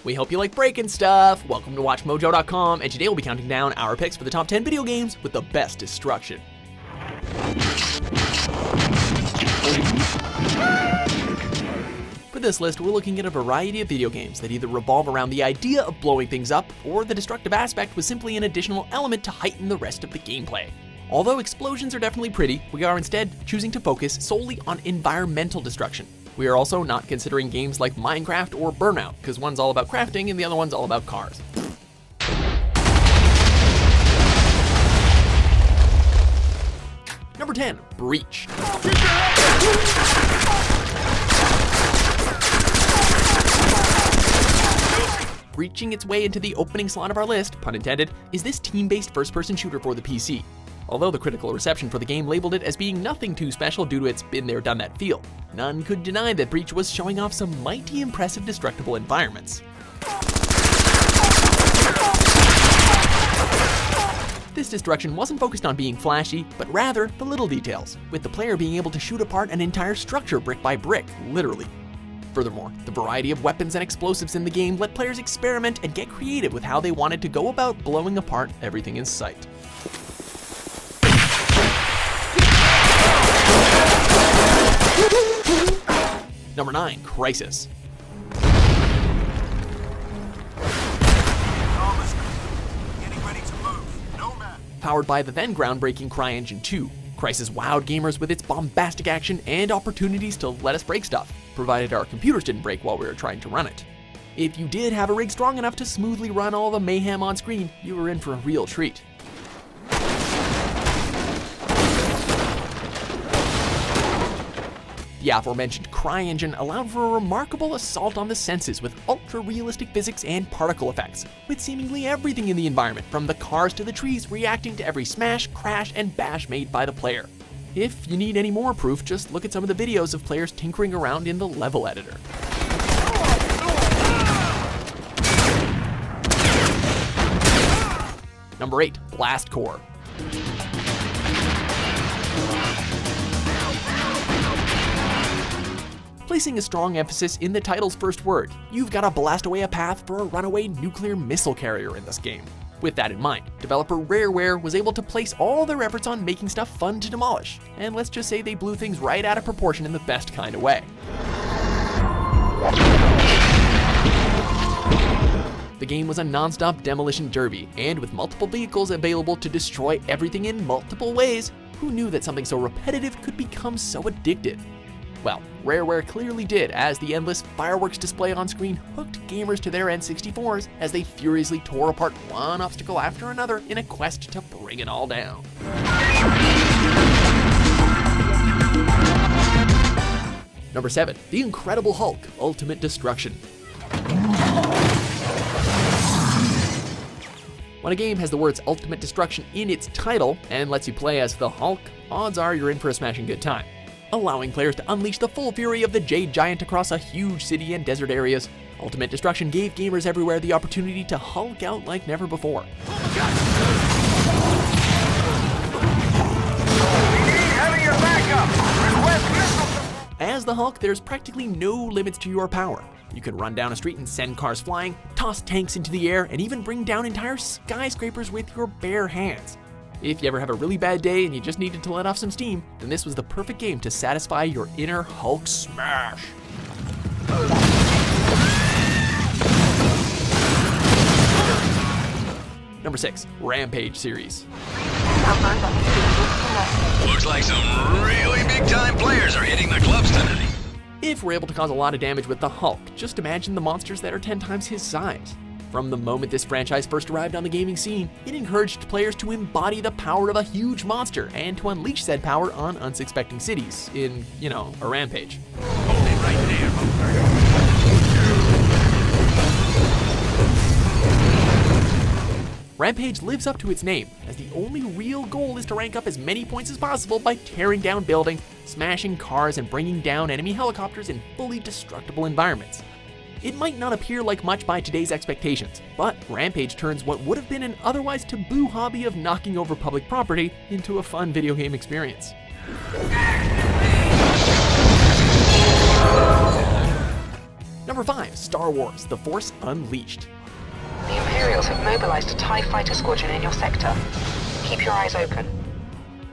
We hope you like breaking stuff. Welcome to WatchMojo.com, and today we'll be counting down our picks for the top 10 video games with the best destruction. For this list, we're looking at a variety of video games that either revolve around the idea of blowing things up, or the destructive aspect was simply an additional element to heighten the rest of the gameplay. Although explosions are definitely pretty, we are instead choosing to focus solely on environmental destruction. We are also not considering games like Minecraft or Burnout, because one's all about crafting and the other one's all about cars. Number 10, Breach. Reaching its way into the opening slot of our list, pun intended, is this team-based first-person shooter for the PC. Although the critical reception for the game labeled it as being nothing too special due to its been there done that feel, none could deny that Breach was showing off some mighty impressive destructible environments. This destruction wasn't focused on being flashy, but rather the little details, with the player being able to shoot apart an entire structure brick by brick, literally. Furthermore, the variety of weapons and explosives in the game let players experiment and get creative with how they wanted to go about blowing apart everything in sight. Number 9, Crysis. Powered by the then groundbreaking CryEngine 2, Crysis wowed gamers with its bombastic action and opportunities to let us break stuff, provided our computers didn't break while we were trying to run it. If you did have a rig strong enough to smoothly run all the mayhem on screen, you were in for a real treat. The aforementioned CryEngine allowed for a remarkable assault on the senses with ultra-realistic physics and particle effects, with seemingly everything in the environment, from the cars to the trees, reacting to every smash, crash, and bash made by the player. If you need any more proof, just look at some of the videos of players tinkering around in the level editor. Number 8, Blast Corps. Placing a strong emphasis in the title's first word, you've got to blast away a path for a runaway nuclear missile carrier in this game. With that in mind, developer Rareware was able to place all their efforts on making stuff fun to demolish, and let's just say they blew things right out of proportion in the best kind of way. The game was a non-stop demolition derby, and with multiple vehicles available to destroy everything in multiple ways, who knew that something so repetitive could become so addictive? Well, Rareware clearly did, as the endless fireworks display on screen hooked gamers to their N64s as they furiously tore apart one obstacle after another in a quest to bring it all down. Number 7, The Incredible Hulk: Ultimate Destruction. When a game has the words Ultimate Destruction in its title and lets you play as the Hulk, odds are you're in for a smashing good time. Allowing players to unleash the full fury of the Jade Giant across a huge city and desert areas, Ultimate Destruction gave gamers everywhere the opportunity to Hulk out like never before. As the Hulk, there's practically no limits to your power. You can run down a street and send cars flying, toss tanks into the air, and even bring down entire skyscrapers with your bare hands. If you ever have a really bad day and you just needed to let off some steam, then this was the perfect game to satisfy your inner Hulk smash. Number 6, Rampage series. Looks like some really big-time players are hitting the clubs tonight. If we're able to cause a lot of damage with the Hulk, just imagine the monsters that are 10 times his size. From the moment this franchise first arrived on the gaming scene, it encouraged players to embody the power of a huge monster and to unleash said power on unsuspecting cities in, a rampage. Hold it right there. Rampage lives up to its name, as the only real goal is to rank up as many points as possible by tearing down buildings, smashing cars, and bringing down enemy helicopters in fully destructible environments. It might not appear like much by today's expectations, but Rampage turns what would have been an otherwise taboo hobby of knocking over public property into a fun video game experience. Number 5, Star Wars: The Force Unleashed. The Imperials have mobilized a TIE fighter squadron in your sector. Keep your eyes open.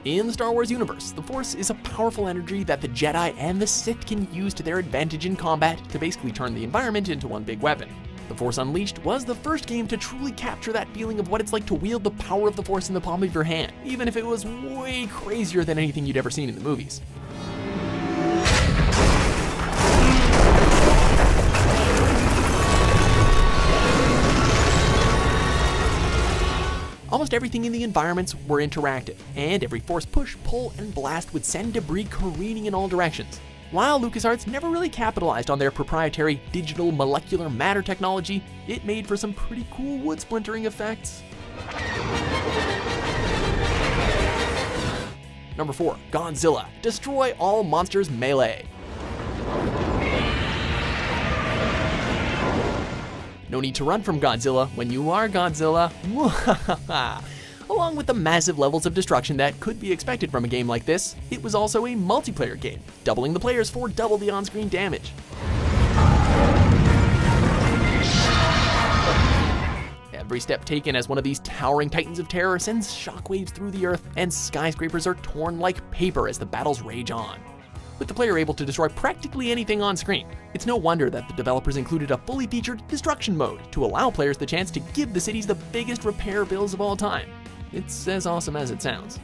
In the Star Wars universe, the Force is a powerful energy that the Jedi and the Sith can use to their advantage in combat to basically turn the environment into one big weapon. The Force Unleashed was the first game to truly capture that feeling of what it's like to wield the power of the Force in the palm of your hand, even if it was way crazier than anything you'd ever seen in the movies. Almost everything in the environments were interactive, and every Force push, pull, and blast would send debris careening in all directions. While LucasArts never really capitalized on their proprietary digital molecular matter technology, it made for some pretty cool wood splintering effects. Number 4, Godzilla. Destroy all monsters melee. No need to run from Godzilla when you are Godzilla. Along with the massive levels of destruction that could be expected from a game like this, it was also a multiplayer game, doubling the players for double the on-screen damage. Every step taken as one of these towering titans of terror sends shockwaves through the earth, and skyscrapers are torn like paper as the battles rage on. With the player able to destroy practically anything on screen, it's no wonder that the developers included a fully featured destruction mode to allow players the chance to give the cities the biggest repair bills of all time. It's as awesome as it sounds.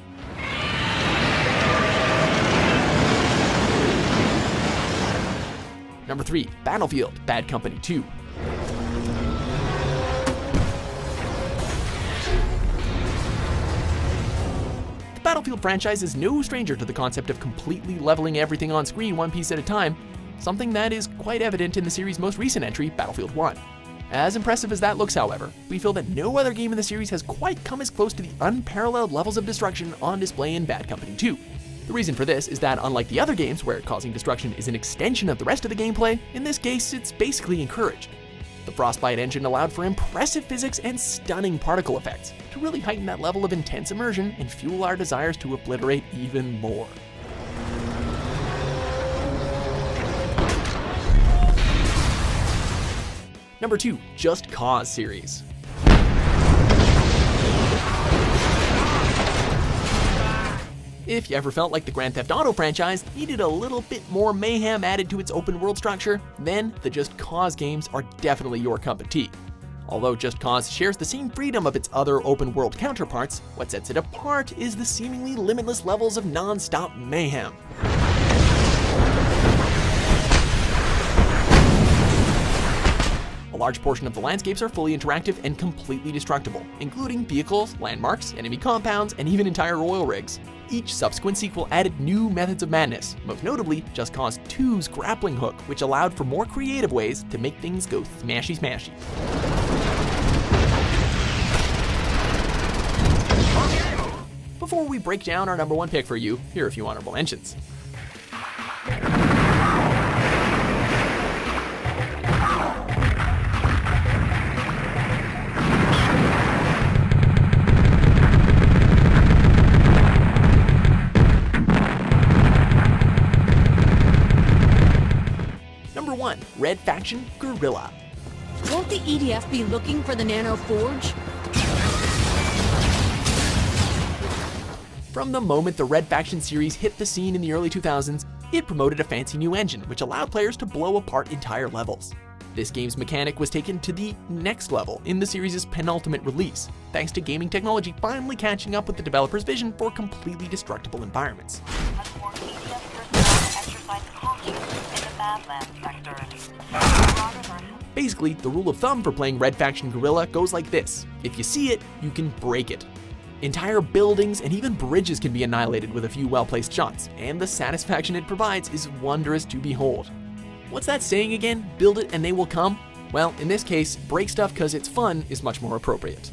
Number 3, Battlefield: Bad Company 2. Battlefield franchise is no stranger to the concept of completely leveling everything on screen one piece at a time, something that is quite evident in the series' most recent entry, Battlefield 1. As impressive as that looks, however, we feel that no other game in the series has quite come as close to the unparalleled levels of destruction on display in Bad Company 2. The reason for this is that unlike the other games where causing destruction is an extension of the rest of the gameplay, in this case it's basically encouraged. The Frostbite engine allowed for impressive physics and stunning particle effects to really heighten that level of intense immersion and fuel our desires to obliterate even more. Number 2, Just Cause series. If you ever felt like the Grand Theft Auto franchise needed a little bit more mayhem added to its open world structure, then the Just Cause games are definitely your cup of tea. Although Just Cause shares the same freedom of its other open world counterparts, what sets it apart is the seemingly limitless levels of non-stop mayhem. A large portion of the landscapes are fully interactive and completely destructible, including vehicles, landmarks, enemy compounds, and even entire oil rigs. Each subsequent sequel added new methods of madness, most notably Just Cause 2's grappling hook, which allowed for more creative ways to make things go smashy smashy. Before we break down our number 1 pick for you, here are a few honorable mentions. Number 1, Red Faction Guerrilla. Won't the EDF be looking for the Nano Forge? From the moment the Red Faction series hit the scene in the early 2000s, it promoted a fancy new engine which allowed players to blow apart entire levels. This game's mechanic was taken to the next level in the series' penultimate release, thanks to gaming technology finally catching up with the developer's vision for completely destructible environments. Basically, the rule of thumb for playing Red Faction Guerrilla goes like this: if you see it, you can break it. Entire buildings and even bridges can be annihilated with a few well-placed shots, and the satisfaction it provides is wondrous to behold. What's that saying again? Build it and they will come? Well, in this case, break stuff because it's fun is much more appropriate.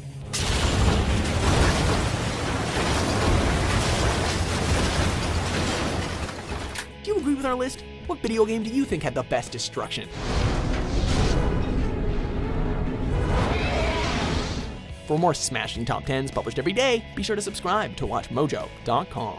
Do you agree with our list? What video game do you think had the best destruction? For more smashing top 10s published every day, be sure to subscribe to WatchMojo.com.